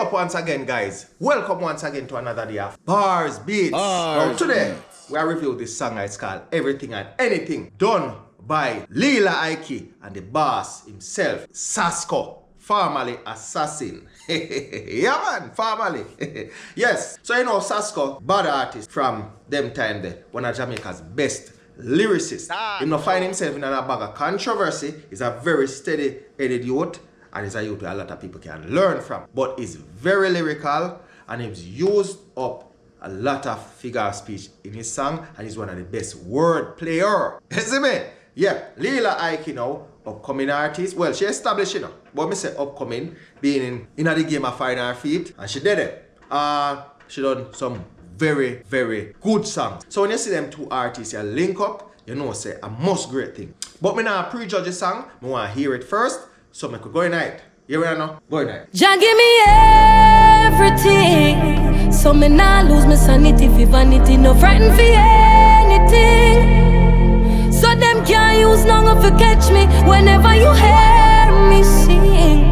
up once again, guys. Welcome once again to another day of Bars Beats. Now today, we are reviewing this song. It's called Everything and Anything, done by Lila Ike and the boss himself, Sasco, formerly Assassin. Yeah man, formerly. Yes, so you know Sasco, bad artist from them time there, one of Jamaica's best lyricists. He not find himself in a bag of controversy. He's a very steady-headed youth, and he's a youth where a lot of people can learn from. But he's very lyrical, and he's used up a lot of figure of speech in his song, and he's one of the best word player. You see me? Yeah, Lila Ike now, upcoming artist. Well, she established, you know, but me say upcoming, being in the game of finding her feet, and she did it. She done some very good songs. So when you see them two artists you link up, you know say a most great thing. But me now prejudge the song, I want to hear it first, so I could go in it. You ready now? Go in it. Jah give me everything, so me nah lose my sanity for vanity, no frightened for anything. So them can't use nothing to catch me whenever you hear me sing.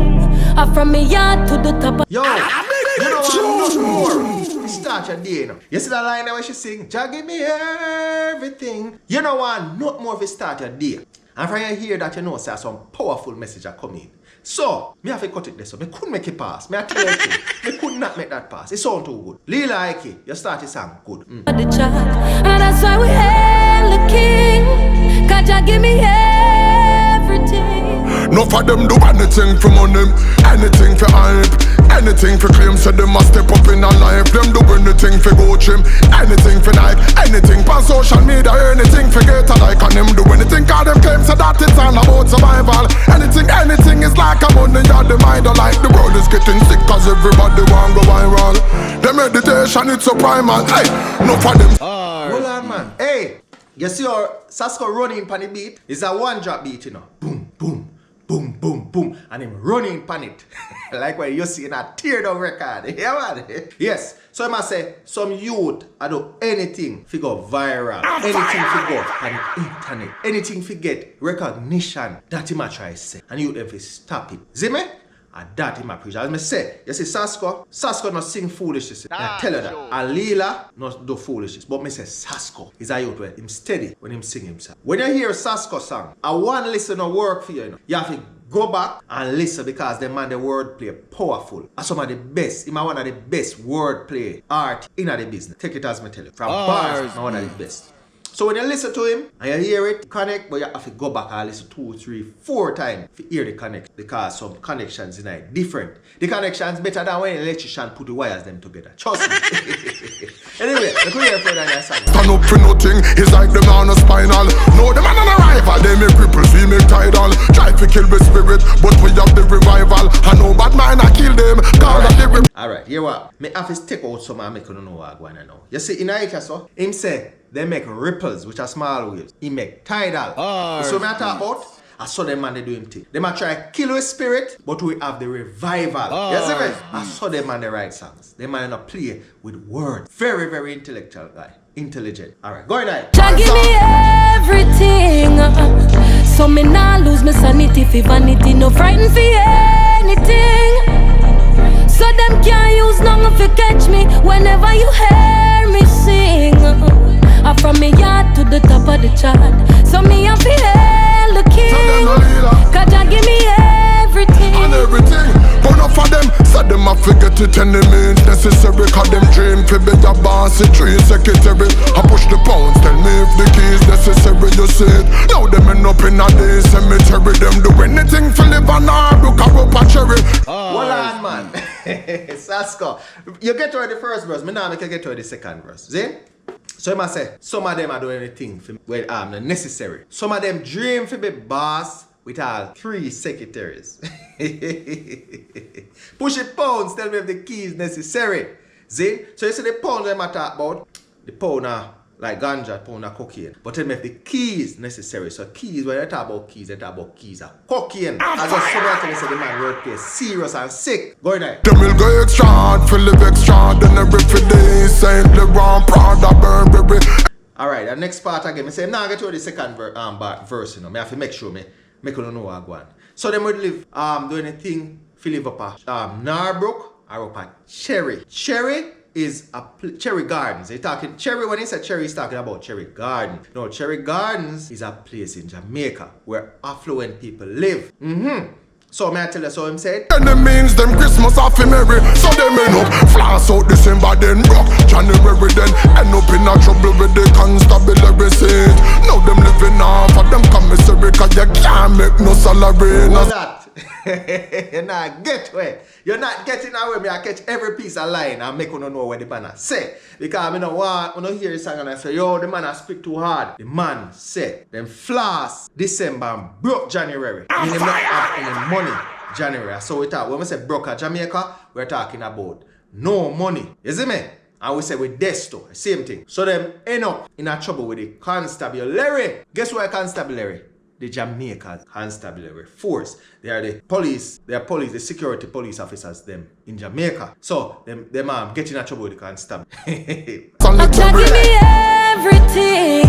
From me yard to the top of yo, you know what? No more. Start your day, you know. You see that line there where she sing, Jah give me everything. You know what? Not more if you start your day. And from you hear that, you know, say some powerful message are coming. So, me have to cut it this up. Me couldn't make it pass. Me I tell you, me could not make that pass. It sound too good. Lila Ike, you start your song good. the chat, and that's why we hail the king. Cause Jah give me everything. No for them do anything for money, anything for hype, anything for claim. So them must step up in a life. Them do anything for go trim, anything for Nike, anything for social media, anything for get a like. And them do anything cause them claim so that it's all about survival. Anything is like a money or the mind. Like the world is getting sick cause everybody want go viral. The meditation it's a primal. Hey, no for them. Hold on man. Hey, you see our Sasco running pan the beat? It's a one drop beat, you know. Boom, boom. Boom, boom, boom, and him running pan it. Like what you see in a tear down record. Yeah, man. Yes. So I must say, some youth I do anything to go viral, anything to go on the internet, anything to get recognition. That him a try say. And you have to stop it. See me? And that him a preach. As me say, you see Sasco not sing foolishness. I tell you that. And Lila not do foolishness. But me say Sasco is a youth where him steady when him sing himself. When you hear Sasco song, I want to listen to work for you, you know. You have to go back and listen because the man the wordplay powerful. And some of the best, him one of the best wordplay art in the business. Take it as me tell you. From bars, one of the best. So when you listen to him and you hear it, connect, but you have to go back and listen 2, 3, 4 times to hear the connect because some connections in it different. The connections better than when an electrician put the wires them together. Trust me. Anyway, let's go here for that song. Stand up for nothing, it's like the man on spinal. No, the man on arrival, they make cripples, we make tidal. Try to kill the spirit, but we have the revival. I know bad man, I kill them. Alright, here what? Me have to take out some and make you know what I'm going to know. You see, in it, so, him say, they make ripples, which are small waves. He make tidal. So me I talk about, I saw them man they do him thing. They might try to kill his spirit, but we have the revival. You see me? I saw them man they write songs. They man not play with words. Very intellectual guy. Intelligent. Alright, go ahead. Jah give me everything, so me nah lose my sanity for vanity, no frightened for anything. So them can't use nothing to catch me whenever you hear me sing. From me yard to the top of the chart, so me have to hail the king. Cause Jah give me everything. And everything. But enough of them said them a forget it any means necessary. Cause them dream to be a boss, a tree secretary. I push the pounds, tell me if the key is necessary. You see it. Now them end up in a day cemetery. Them do anything for live and hard, look up a cherry. Hold on man. Sasco, you get to the first verse, me now I can get to the second verse. See? So I must say, some of them are doing anything for necessary. Some of them dream to be boss with all 3 secretaries. Push it pounds, tell me if the key is necessary. See? So you see the pounds them I talk about, the pound are like ganja, pound of cocaine. But tell me if the key is necessary. So keys, when they talk about keys, they talk about keys are cocaine. As just somebody say the man word play serious and sick. Go in there. Them will go extra hard, feel live extra, then every day, Saint Laurent, Prada, Burberry. Alright, the next part again, I say, now I get to the second verse, you know. I have to make sure me make you know what I go on. So them would live, do anything, fill live up a Narbrook are up at Cherry. Cherry is Cherry Gardens. They're talking Cherry. When he said Cherry, he's talking about Cherry Garden. No, Cherry Gardens is a place in Jamaica where affluent people live. So may I tell you so him said? And it means them Christmas off in merry. So them end up flash out December then rock January then end up in a trouble with the constabulary seat. Now them living off of them commissary cause you can't make no salary. What's that? You're not get where. You're not getting away. Me I catch every piece of line and make you know what the man say. Because I don't want to hear the song and I say, yo, the man I speak too hard. The man said, them floss December and broke January. And them not have any money January. So we talk, when we say broke at Jamaica, we're talking about no money. You see me? And we say with Desto, same thing. So them end up in a trouble with the constabulary. Guess what constabulary? The Jamaica Constabulary Force. They are the police, the security police officers them in Jamaica. So them get in trouble with the constable. Give me everything.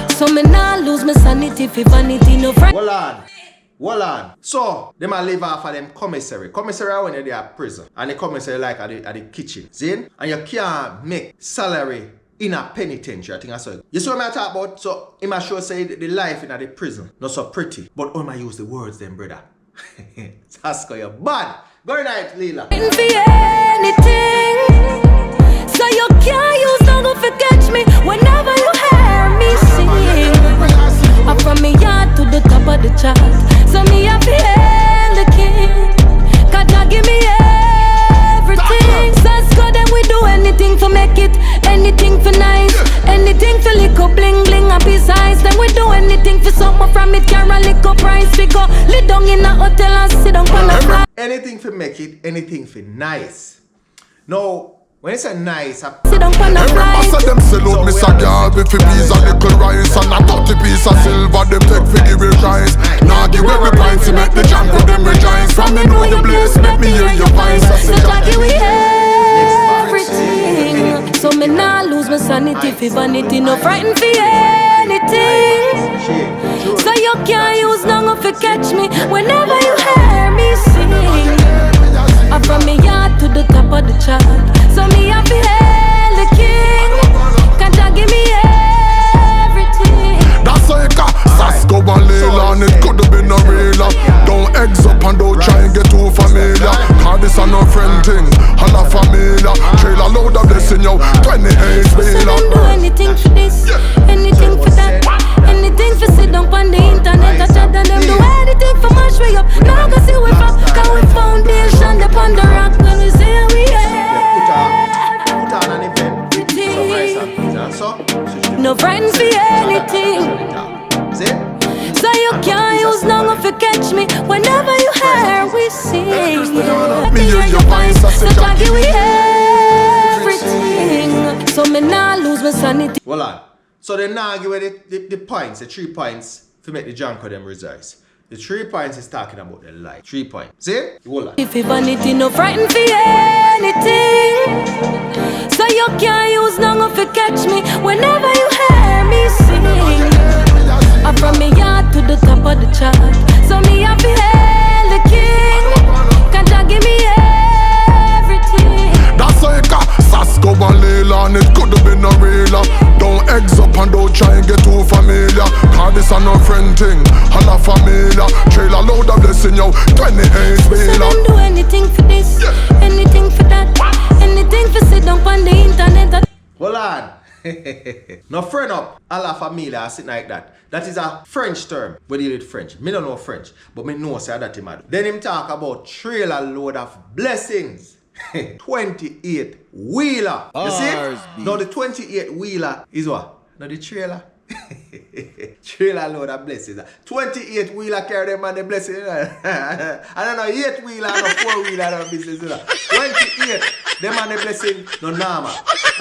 So me not lose my sanity for vanity, no friend. Hold on. So, them a live off of them commissary. Commissary when they are prison. And the commissary like at the kitchen. See? And you can't make salary in a penitentiary, I think I saw. You see what I talk about? So, he must show say the life in the prison, not so pretty. But I use the words then, brother. Sasco, you're bad. Good night, Lila. Anything. So you can't use no to catch me whenever you hear me sing. Up from me yard to the top of the chart. So me have to hail the king. Cause you give me everything. Sasco, then we do anything to make it. Anything for nice, anything for little bling bling and besides. Then we do anything for something from it. Can't run little price. We go lit down in a hotel and sit down on the fly. Anything for make it, anything for nice. No, when it's a nice, I sit down on the fly. Every them sell out Mr. Garvey for peas and nickel rice and a 30 piece of silver. Them take for give it rice. Now give every pint to make the jam for them rejoice. From me know the place, make me hear your voice. So Jackie, we everything. So me nah lose my sanity for vanity, no frightened for anything. So you can't use no to catch me whenever you hear me sing. I'm from me yard to the top of the chart. So me have to hail the king. Can't you give me everything? That's how you got Sasco and Lila, and it could have been a realer. Don't eggs up and don't try and get too familiar. Cause this a no friend thing, a la familia. Trailer load of blessing yo, 28 So wheeler. them do anything for this, anything for that, anything for sit down on the internet. I chat and them do anything for mash way up. Now I can see we from, cause we foundation up on the rock. When we say we put on an event. Some rice and pizza. So no friends for anything. See? So you can't use no to catch me whenever you hear we sing. Me hear your voice, I So say Jackie, we everything. So me nah lose my sanity. Hold on. So they now give the points, the 3 points to make the junk of them results. The 3 points is talking about the life. 3 points. See? Hold on. If you vanity, no frightened for anything. So you can't use no to catch me whenever you hear me sing. I'm from me yard to the top of the chart. So me have to hail the king. Can't you give me everything? that's how you got Sasco and Lila, and it could have been a realer. Don't eggs up and don't try and get too familiar. Cause this a no friend thing, a la familia. Trailer load of blessing yo, 28 So wheeler. them do anything for this, anything for that, anything for sit down on the internet. Hold on. No friend up, a la familia, or something like that. That is a French term. We deal with French. Me don't know French, but me know say that him do. Then him talk about trailer load of blessings. 28 wheeler. You see? Now the 28 wheeler is what? Now the trailer. Trailer load of blessings. 28 wheeler carry them and the blessings. I don't know, 8 wheeler and 4 wheeler no business. 28 them and the blessing no normal.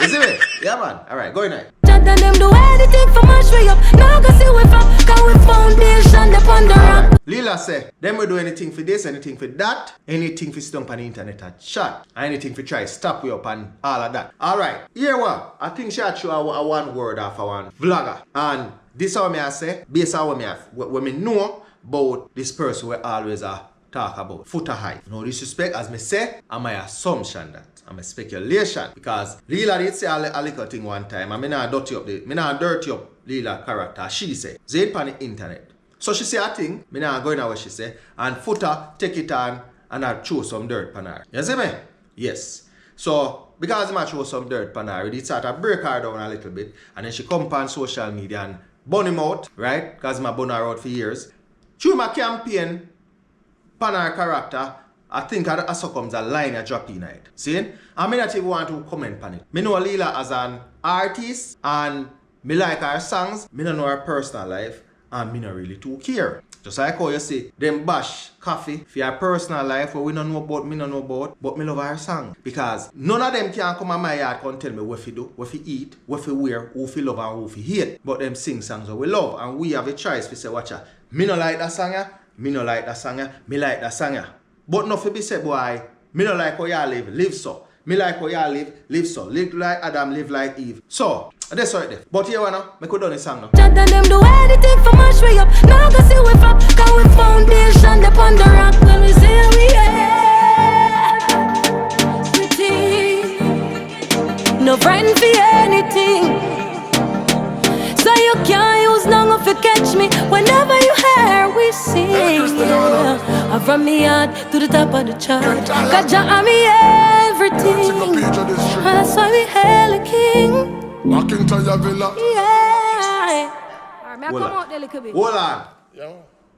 You see me? Yeah man. Alright, go in there. Chat and them do anything for mash way up. Now I can see we from, cause we foundation upon the rock. Lila say, them will do anything for this, anything for that, anything for stump on the internet and chat, anything for try stop you up and all of that. Alright, here what? I think she had show a one word off a one vlogger. And this how me I say, based on what me know about this person who always talk about foot high. No disrespect, as me say, and my assumption that. I'm a speculation. Because Lila did say a little thing one time, and me not dirty up Lila character. She say, say it on the internet. So she say a thing, me not going away she say, and Footer take it on and I throw some dirt on her. You see me? Yes. So, because I throw some dirt on her, it start to break her down a little bit, and then she come on social media and burn him out, right? Because I burn her out for years. Through my campaign, pan her character, I think I saw comes a line I drop in it. See? And I not even want to comment on it. Me know Lila as an artist and me like her songs. Me don't know her personal life and me not really too care. Just like how you say, them bash coffee for your personal life where we don't know about, me don't know about, but me love her song. Because none of them can come on my yard and tell me what to do, what to eat, what to wear, who to love and who to hate. But them sing songs that we love and we have a choice to say, watch out. Me no like that song, me no like that song, me like that song. But not for be said, boy, me no like how y'all live so. Me like how y'all live so. Live like Adam, live like Eve. So, that's right there. But here, wanna, me could done this song now. Chat and them do anything for mash way up. Now go see we flop, cause we foundation upon the rock. When we say we everything. No friend for anything. So you can't use none of to catch me whenever you hear we sing. Yeah. From me yard to the top of the chart. Cause Jah and me everything. That's why we hail the king. Back into your villa. Yeah. Alright, may I come out there a little bit? Hold on. Yeah.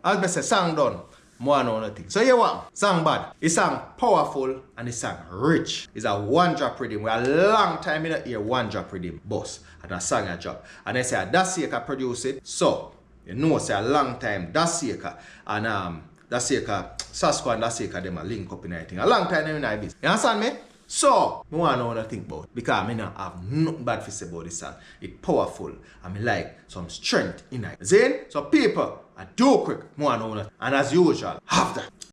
As I say, song done. More know nothing. So you what? Song bad. It's song powerful and it's song rich. It's a one drop rhythm. We a long time in hear one drop rhythm boss and a song a drop. And they say Decode produce it. So you know say a long time Decode and Decode, Sasco and Decode them a link up in everything. A long time in business. You understand me? So, I want to know what I think about it because I don't have nothing bad to say about this song. It's powerful and I like some strength in it. Then, so people, I do quick, I want to know what. And as usual, have that.